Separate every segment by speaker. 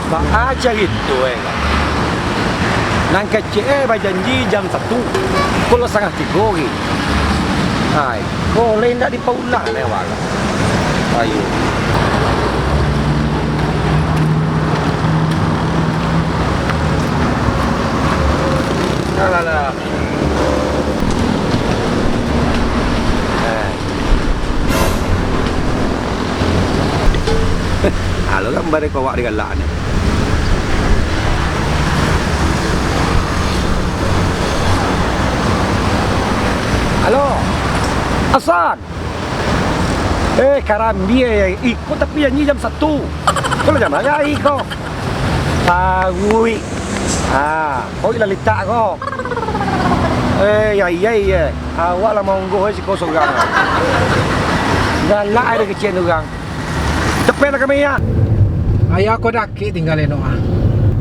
Speaker 1: Pak aja gitu nang kecil janji jam 1 kalau setengah 3 gitu. Hai, kau lain tak dipaulah lewat. Ayo. Alah. Halo kan bare kau wak digalak ni. Halo. Hasan. Karambia ikut tapi janji jam 1. Kau jam mana ikut? Pagui. Kau ilah letak kau. Ya. Awak lah mau nggoh si kau seorang. Galak ada kecil orang. Cepat lah kami ya.
Speaker 2: Ayah aku dah tinggal Eno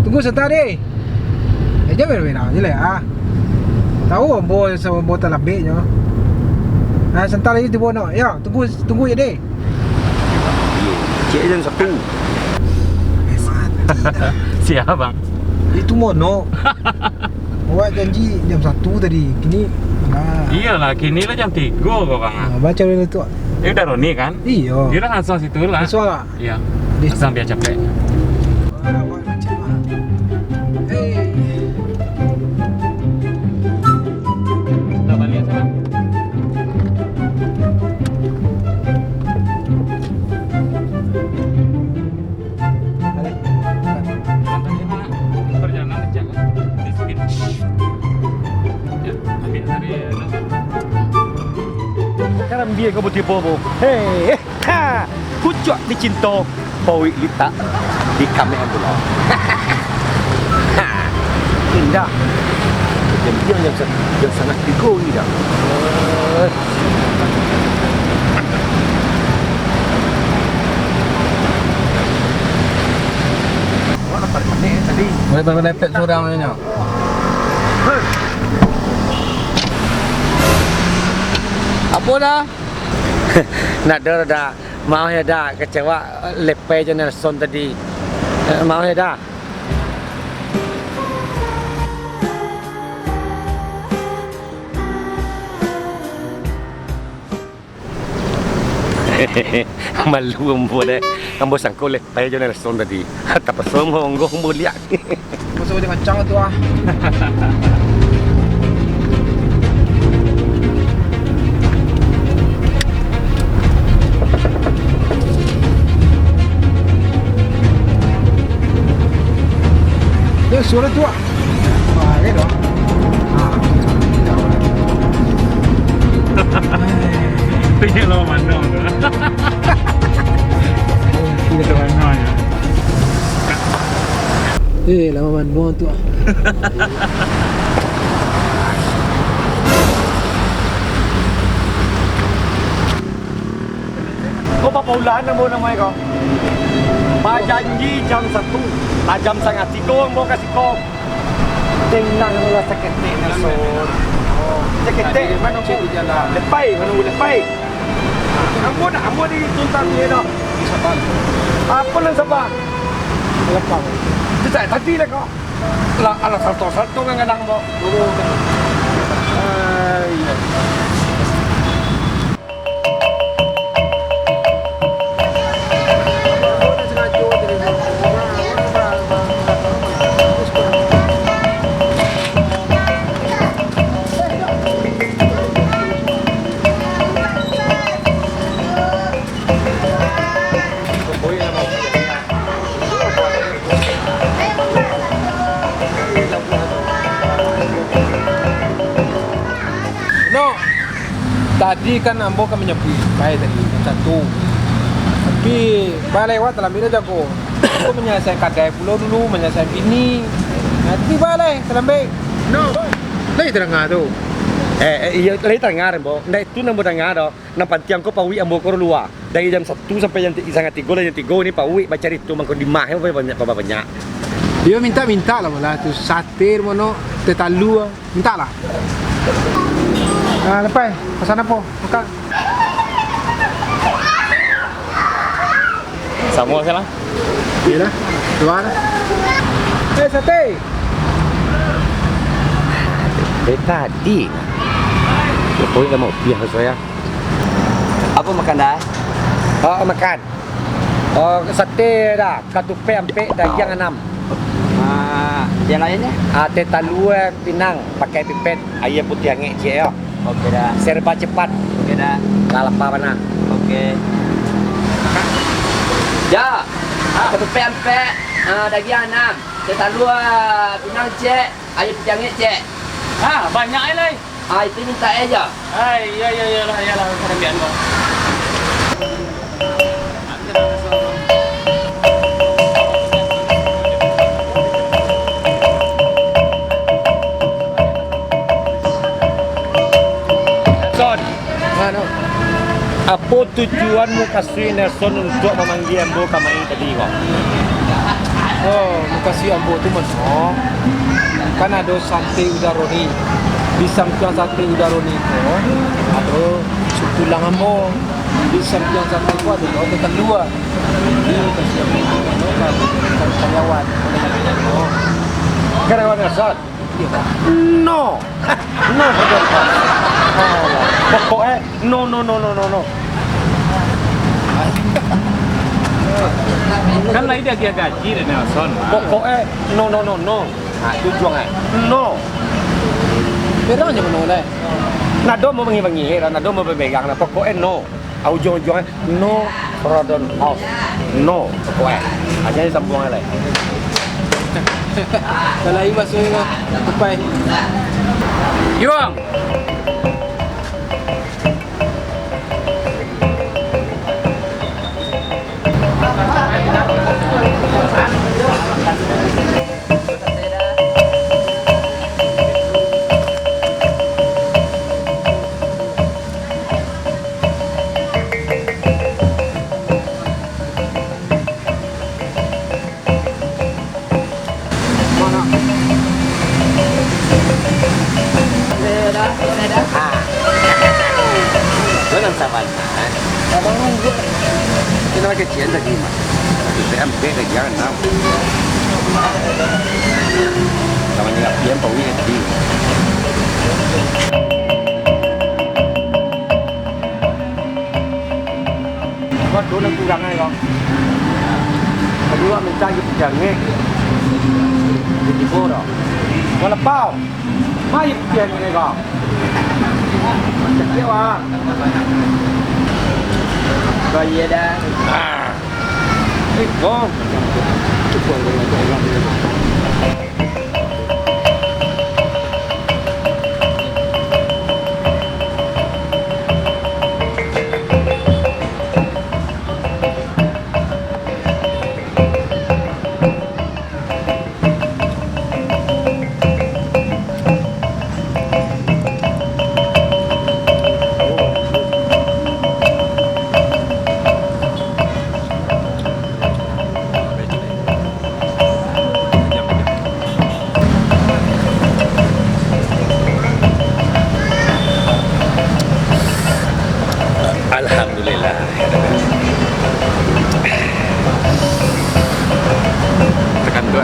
Speaker 2: Tunggu sebentar deh. Aja berbeda je lah. Tahu ambo sama botol lebihnya. Sebentar lagi tiba nak. Ya, tunggu je deh.
Speaker 1: Cik jam 1.
Speaker 3: Siapa bang?
Speaker 2: Itu mono. Awak janji jam 1 tadi. Kini
Speaker 3: Iyalah, kini lah jam 3 kok bang.
Speaker 2: Baca dulu tu.
Speaker 3: Udah Roni kan?
Speaker 2: Iya.
Speaker 3: Dia dah langsung situ lah.
Speaker 2: Langsung lah.
Speaker 3: Iya. Langsung biar capek. Dah balik sana. Perjalanan kejap di sini. Ya, ambil dari
Speaker 1: Sekarang biar kau tipu bu. Kucuk di cinta, bawi litak di kamera dulu. Indah. Jam yang sangat tiga ni dah. Awak dapat mana tadi?
Speaker 2: Boleh lepet seorang ni. Apa dah?
Speaker 1: Nak dah. Mau ya dah kecewa lepai je Nelson tadi. Mau ya dah. Malu ambo deh. Ambo sangko lepai je Nelson tadi. Tak pasal ambo lihat.
Speaker 2: Masuk dengan cang tu ah. Dia suara tu ah. Ni dah.
Speaker 3: Ini lo mana tu? Ini mana ya?
Speaker 2: Lama mana tu ah.
Speaker 1: Kau apa ulan ambo namai kau? Pak janji jam 1. Jam setengah 3 ambo kasih kau. Tenang lah seketik Nelson. Seketik mana kau jalan. Lepai, menunggu lepai. Ambo di tuntang ni dah. Sabar. Apa nak sabar?
Speaker 2: Lepas.
Speaker 1: Tidak, tadi lah kau. Alah satu kadang ambo. Iya.
Speaker 2: Tadi kan ambo kan menyepi baik tadi jam 1. Tapi balik lewat dalam bila jago. Aku menyelesaikan kadai pulau dulu, menyelesaikan bini. Nanti balik dalam baik. No. Lagi terengah tu.
Speaker 1: Iya, lagi tengah ambo. Ndak itu nambo tengah dah. Nampak tiang ko pawi ambo ko luar. Dari jam 1 sampai jam 3 dan jam 3 ni pawi baca itu mangko di mah banyak.
Speaker 2: Dia minta lah malah tu sate mono tetalu minta lah. Ah, lepas pesan apa? Makan.
Speaker 3: Sama sekarang.
Speaker 2: Iyalah. Luar. Sate.
Speaker 1: Tadi. Pokoknya kamu biar saya. Apa makan dah? Oh, makan. Oh, sate dah, katupe ampe daging 6. Yang lainnya? Teh talua Pinang pakai pipet, ayam putih angin je ya. Okey dah. Serba cepat. Okey dah. Kalapa mana? Okey. Ya. Katupe ampe, daging 6. Teh talua Pinang je, ayam putih angin je.
Speaker 3: Banyak lagi.
Speaker 1: Itu minta aja.
Speaker 3: Ya lah, perhatian kau.
Speaker 1: Son,
Speaker 2: Mana?
Speaker 1: apa tujuanmu kasih Nelson untuk memanggil Ambo kama ini tadi kau?
Speaker 2: Oh, makasih ambo tu mana? Kan ada sate udaroni. Di samping sate udaroni tu ada tulang ambo. Di samping sate tu ada tetalu. Dia kasih ambo kan karyawan.
Speaker 1: Karena Nelson.
Speaker 2: Iya.
Speaker 1: No, no, pokoknya no.
Speaker 3: Kan lagi dia gaji deh Nelson.
Speaker 1: Pokoknya no. Tujuannya no.
Speaker 2: Berang je mana lah.
Speaker 1: Nado mau mengi-mengi, nado mau berpegang. Pokoknya no. Ujung-ujungnya no Rodon off. No, pokoknya. Aja sambungan lah.
Speaker 2: Kalau ini masuk tupai.
Speaker 3: Yuang.
Speaker 1: Jangan sabar. Abang nunggu. Kita pakai cian tadi mah. Kita ambil ke jangan nam. Sama ni dia pau ini tadi. Kau tu nak kurang ai kau. Kedua minta je jangan. Di bawah. Kalau pau. Mai cian ni kau. Cakap wah. Kau ye dah. Kau. Alhamdulillah. Tekan dua.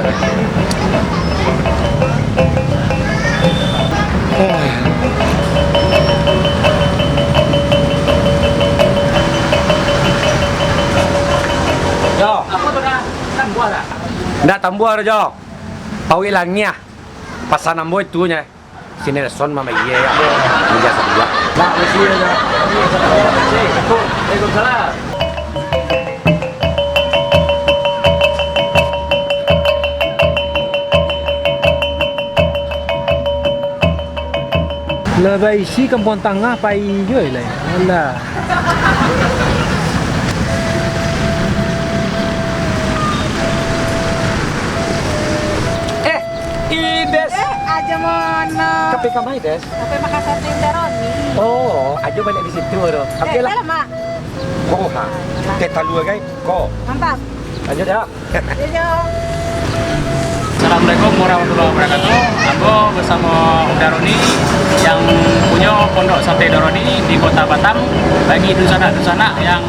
Speaker 1: Jo.
Speaker 3: Apa tu dah? Kan buah dah.
Speaker 1: Ndak tambua Jo. Pau ilangnya. Pasan ambo itu nya. Sini Nelson mama iya ya. Dia sebelah. Nak mesti ya.
Speaker 3: Waalaikumsalam.
Speaker 2: Lebih isi kampung tengah pai je lah. Alah.
Speaker 1: Ides.
Speaker 4: Aja mana?
Speaker 1: Kape kamai des.
Speaker 4: Sampai makan sate udaroni.
Speaker 1: Oh, aja balik di situ tu. Okey lah.
Speaker 4: Dalam mak.
Speaker 1: Kau ha. Kita lu guys. Kau.
Speaker 4: Mantap.
Speaker 1: Lanjut ya.
Speaker 4: Jom.
Speaker 3: Assalamualaikum warahmatullahi wabarakatuh. Aku bersama Daroni yang punya pondok sate Daroni di Kota Batam. Bagi dusana-dusana yang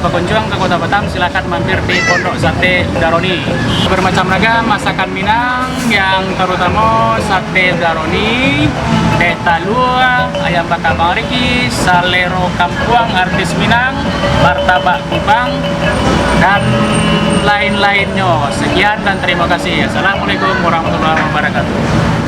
Speaker 3: berkunjung ke Kota Batam, silakan mampir di pondok sate Daroni. Bermacam ragam masakan Minang yang terutama sate Daroni, teh talua, ayam bakar Bang Riki, salero kampuang artis Minang, martabak Kupang, dan lain-lainnya. Sekian dan terima kasih. Assalamualaikum warahmatullahi wabarakatuh.